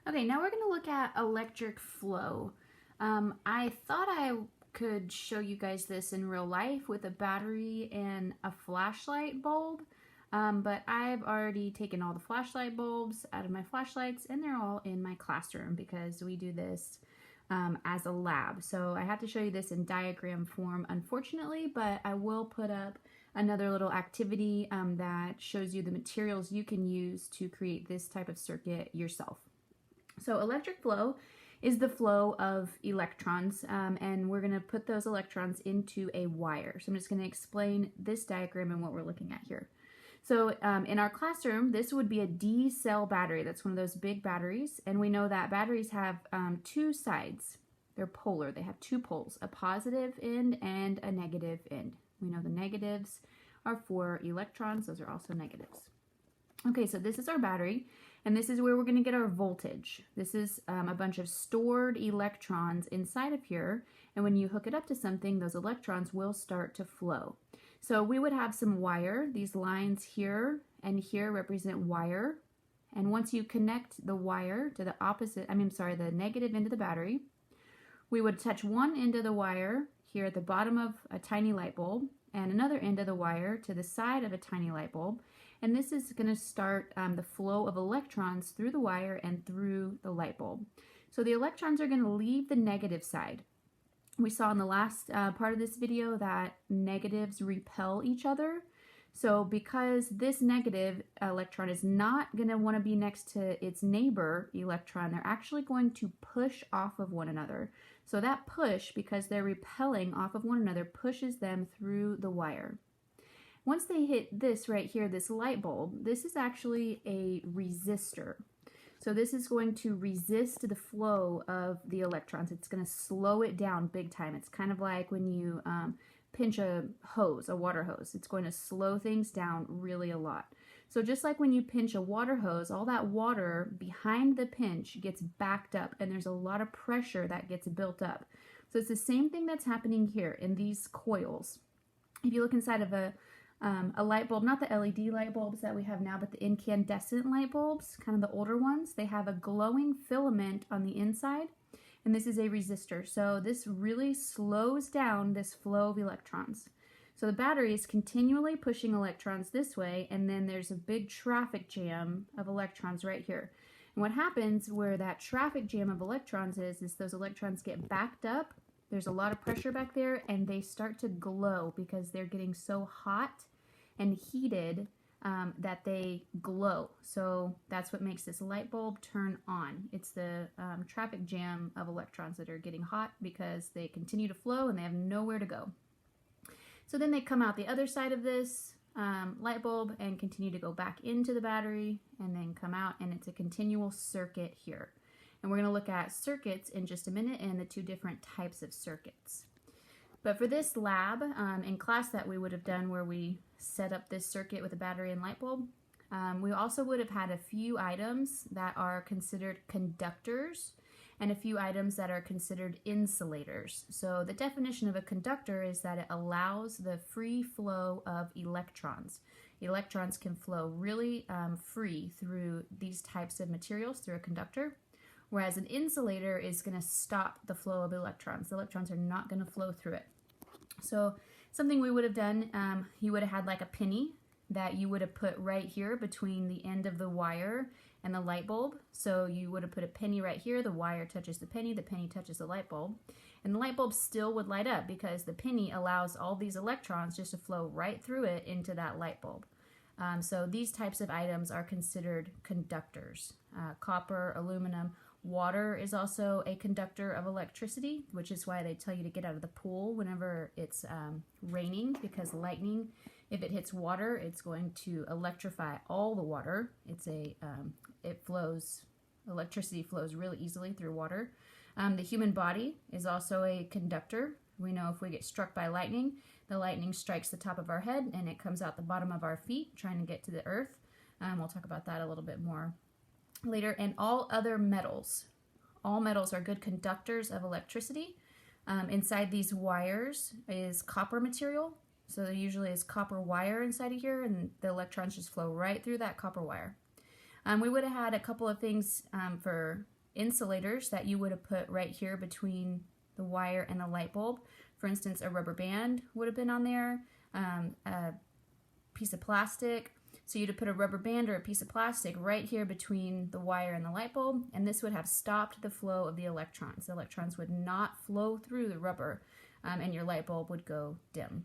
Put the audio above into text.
Okay, now we're going to look at electric flow. I thought I could show you guys this in real life with a battery and a flashlight bulb, but I've already taken all the flashlight bulbs out of my flashlights and they're all in my classroom because we do this as a lab. So I have to show you this in diagram form, unfortunately, but I will put up another little activity that shows you the materials you can use to create this type of circuit yourself. So electric flow is the flow of electrons, and we're going to put those electrons into a wire. So I'm just going to explain this diagram and what we're looking at here. So in our classroom, this would be a D-cell battery. That's one of those big batteries, and we know that batteries have two sides. They're polar. They have two poles, a positive end and a negative end. We know the negatives are for electrons. Those are also negatives. Okay, so this is our battery, and this is where we're going to get our voltage. This is a bunch of stored electrons inside of here, and when you hook it up to something, those electrons will start to flow. So we would have some wire. These lines here and here represent wire, and once you connect the wire to the negative end of the battery, we would attach one end of the wire here at the bottom of a tiny light bulb and another end of the wire to the side of a tiny light bulb. And this is going to start the flow of electrons through the wire and through the light bulb. So the electrons are going to leave the negative side. We saw in the last part of this video that negatives repel each other. So because this negative electron is not going to want to be next to its neighbor electron, they're actually going to push off of one another. So that push, because they're repelling off of one another, pushes them through the wire. Once they hit this right here, this light bulb, this is actually a resistor. So this is going to resist the flow of the electrons. It's going to slow it down big time. It's kind of like when you pinch a hose, a water hose. It's going to slow things down really a lot. So just like when you pinch a water hose, all that water behind the pinch gets backed up and there's a lot of pressure that gets built up. So it's the same thing that's happening here in these coils. If you look inside of a light bulb, not the LED light bulbs that we have now, but the incandescent light bulbs, kind of the older ones, they have a glowing filament on the inside, and this is a resistor. So this really slows down this flow of electrons. So the battery is continually pushing electrons this way, and then there's a big traffic jam of electrons right here. And what happens where that traffic jam of electrons is those electrons get backed up. There's a lot of pressure back there, and they start to glow because they're getting so hot and heated that they glow. So that's what makes this light bulb turn on. It's the traffic jam of electrons that are getting hot because they continue to flow and they have nowhere to go. So then they come out the other side of this light bulb and continue to go back into the battery and then come out, and it's a continual circuit here. And we're going to look at circuits in just a minute and the two different types of circuits. But for this lab, in class that we would have done where we set up this circuit with a battery and light bulb, we also would have had a few items that are considered conductors and a few items that are considered insulators. So the definition of a conductor is that it allows the free flow of electrons. Electrons can flow really free through these types of materials through a conductor. Whereas an insulator is going to stop the flow of electrons. The electrons are not going to flow through it. So something we would have done, you would have had like a penny that you would have put right here between the end of the wire and the light bulb. So you would have put a penny right here, the wire touches the penny touches the light bulb, and the light bulb still would light up because the penny allows all these electrons just to flow right through it into that light bulb. So these types of items are considered conductors. Copper, aluminum. Water is also a conductor of electricity, which is why they tell you to get out of the pool whenever it's raining, because lightning, if it hits water, it's going to electrify all the water. Electricity flows really easily through water. The human body is also a conductor. We know if we get struck by lightning, the lightning strikes the top of our head and it comes out the bottom of our feet trying to get to the earth. We'll talk about that a little bit more later. And all other metals. All metals are good conductors of electricity. Inside these wires is copper material. So there usually is copper wire inside of here, and the electrons just flow right through that copper wire. We would have had a couple of things for insulators that you would have put right here between the wire and the light bulb. For instance, a rubber band would have been on there, a piece of plastic. So you'd have put a rubber band or a piece of plastic right here between the wire and the light bulb, and this would have stopped the flow of the electrons. The electrons would not flow through the rubber, and your light bulb would go dim.